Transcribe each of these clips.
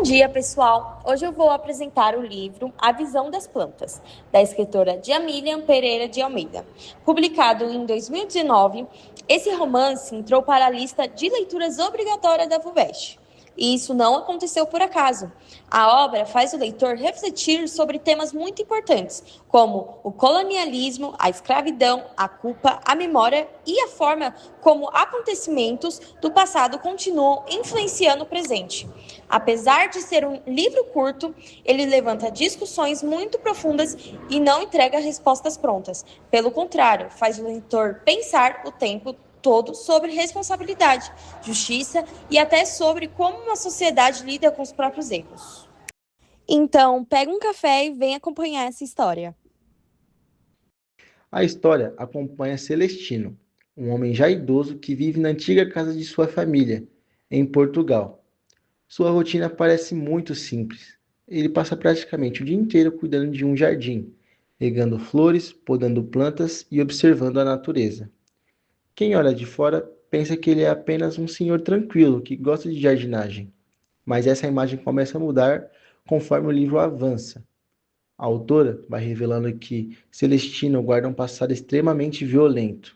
Bom dia, pessoal! Hoje eu vou apresentar o livro A Visão das Plantas, da escritora Jamília Pereira de Almeida. Publicado em 2019, esse romance entrou para a lista de leituras obrigatória da FUVEST. E isso não aconteceu por acaso. A obra faz o leitor refletir sobre temas muito importantes, como o colonialismo, a escravidão, a culpa, a memória e a forma como acontecimentos do passado continuam influenciando o presente. Apesar de ser um livro curto, ele levanta discussões muito profundas e não entrega respostas prontas. Pelo contrário, faz o leitor pensar o tempo todo sobre responsabilidade, justiça e até sobre como uma sociedade lida com os próprios erros. Então, pega um café e vem acompanhar essa história. A história acompanha Celestino, um homem já idoso que vive na antiga casa de sua família, em Portugal. Sua rotina parece muito simples. Ele passa praticamente o dia inteiro cuidando de um jardim, regando flores, podando plantas e observando a natureza. Quem olha de fora pensa que ele é apenas um senhor tranquilo que gosta de jardinagem, mas essa imagem começa a mudar conforme o livro avança. A autora vai revelando que Celestino guarda um passado extremamente violento.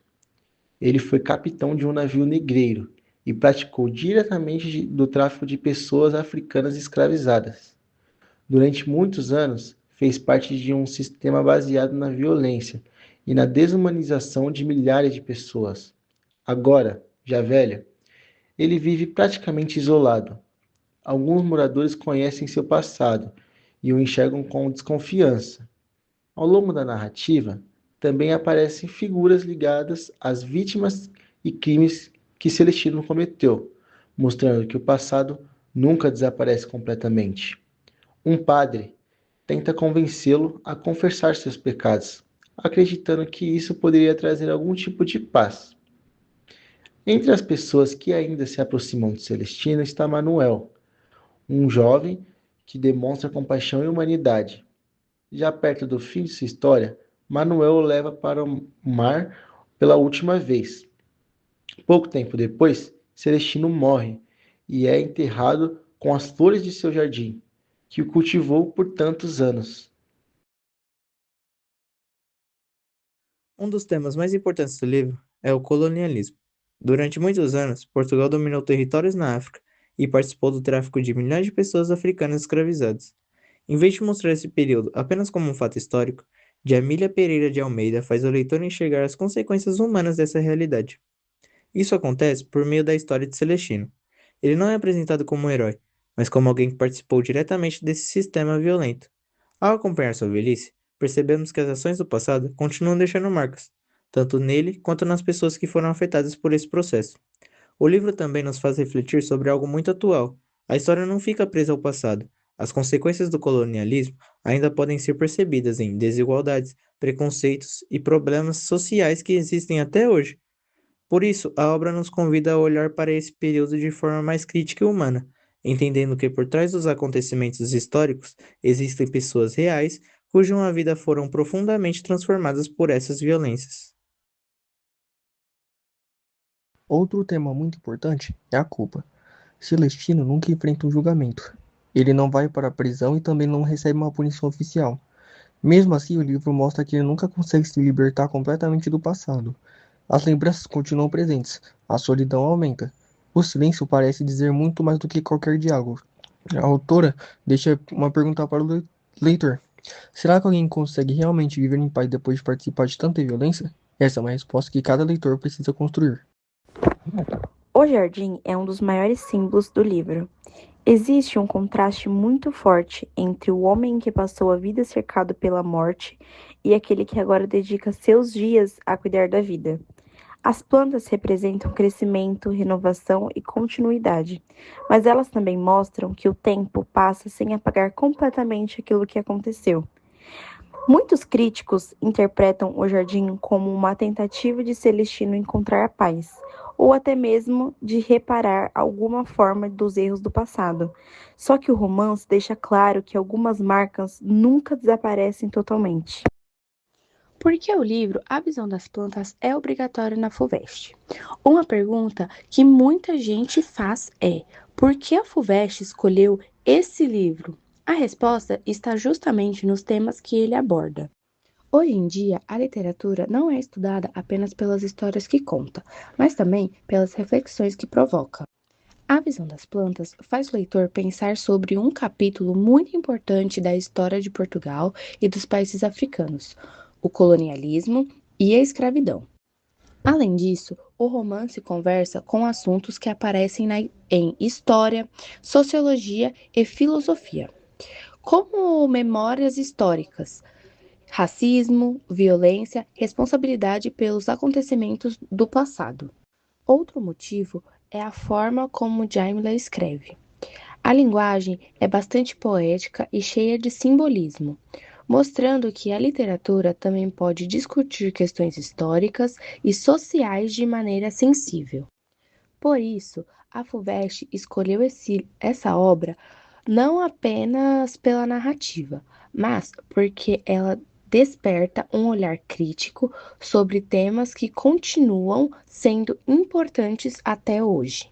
Ele foi capitão de um navio negreiro e praticou diretamente do tráfico de pessoas africanas escravizadas. Durante muitos anos, fez parte de um sistema baseado na violência e na desumanização de milhares de pessoas. Agora, já velho, ele vive praticamente isolado. Alguns moradores conhecem seu passado e o enxergam com desconfiança. Ao longo da narrativa, também aparecem figuras ligadas às vítimas e crimes que Celestino cometeu, mostrando que o passado nunca desaparece completamente. Um padre tenta convencê-lo a confessar seus pecados, acreditando que isso poderia trazer algum tipo de paz. Entre as pessoas que ainda se aproximam de Celestino está Manuel, um jovem que demonstra compaixão e humanidade. Já perto do fim de sua história, Manuel o leva para o mar pela última vez. Pouco tempo depois, Celestino morre e é enterrado com as flores de seu jardim, que o cultivou por tantos anos. Um dos temas mais importantes do livro é o colonialismo. Durante muitos anos, Portugal dominou territórios na África e participou do tráfico de milhões de pessoas africanas escravizadas. Em vez de mostrar esse período apenas como um fato histórico, Jamília Pereira de Almeida faz o leitor enxergar as consequências humanas dessa realidade. Isso acontece por meio da história de Celestino. Ele não é apresentado como um herói, mas como alguém que participou diretamente desse sistema violento. Ao acompanhar sua velhice, percebemos que as ações do passado continuam deixando marcas, tanto nele quanto nas pessoas que foram afetadas por esse processo. O livro também nos faz refletir sobre algo muito atual. A história não fica presa ao passado. As consequências do colonialismo ainda podem ser percebidas em desigualdades, preconceitos e problemas sociais que existem até hoje. Por isso, a obra nos convida a olhar para esse período de forma mais crítica e humana, entendendo que por trás dos acontecimentos históricos existem pessoas reais cuja vida foram profundamente transformadas por essas violências. Outro tema muito importante é a culpa. Celestino nunca enfrenta um julgamento. Ele não vai para a prisão e também não recebe uma punição oficial. Mesmo assim, o livro mostra que ele nunca consegue se libertar completamente do passado. As lembranças continuam presentes, a solidão aumenta. O silêncio parece dizer muito mais do que qualquer diálogo. A autora deixa uma pergunta para o leitor: será que alguém consegue realmente viver em paz depois de participar de tanta violência? Essa é uma resposta que cada leitor precisa construir. O jardim é um dos maiores símbolos do livro. Existe um contraste muito forte entre o homem que passou a vida cercado pela morte e aquele que agora dedica seus dias a cuidar da vida. As plantas representam crescimento, renovação e continuidade, mas elas também mostram que o tempo passa sem apagar completamente aquilo que aconteceu. Muitos críticos interpretam o jardim como uma tentativa de Celestino encontrar a paz, ou até mesmo de reparar alguma forma dos erros do passado. Só que o romance deixa claro que algumas marcas nunca desaparecem totalmente. Por que o livro A Visão das Plantas é obrigatório na FUVEST? Uma pergunta que muita gente faz é: Por que a FUVEST escolheu esse livro? A resposta está justamente nos temas que ele aborda. Hoje em dia, a literatura não é estudada apenas pelas histórias que conta, mas também pelas reflexões que provoca. A visão das plantas faz o leitor pensar sobre um capítulo muito importante da história de Portugal e dos países africanos, o colonialismo e a escravidão. Além disso, o romance conversa com assuntos que aparecem em história, sociologia e filosofia, como memórias históricas, racismo, violência, responsabilidade pelos acontecimentos do passado. Outro motivo é a forma como Jamila escreve. A linguagem é bastante poética e cheia de simbolismo, mostrando que a literatura também pode discutir questões históricas e sociais de maneira sensível. Por isso, a FUVEST escolheu essa obra não apenas pela narrativa, mas porque ela desperta um olhar crítico sobre temas que continuam sendo importantes até hoje.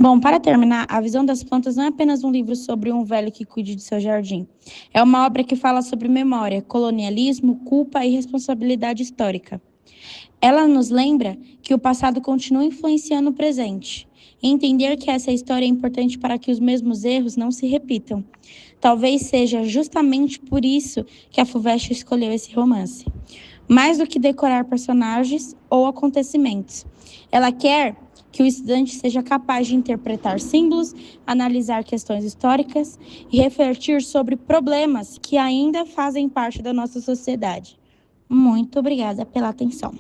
Bom, para terminar, A Visão das Plantas não é apenas um livro sobre um velho que cuide de seu jardim. É uma obra que fala sobre memória, colonialismo, culpa e responsabilidade histórica. Ela nos lembra que o passado continua influenciando o presente. E entender que essa história é importante para que os mesmos erros não se repitam. Talvez seja justamente por isso que a FUVEST escolheu esse romance. Mais do que decorar personagens ou acontecimentos, ela quer que o estudante seja capaz de interpretar símbolos, analisar questões históricas e refletir sobre problemas que ainda fazem parte da nossa sociedade. Muito obrigada pela atenção.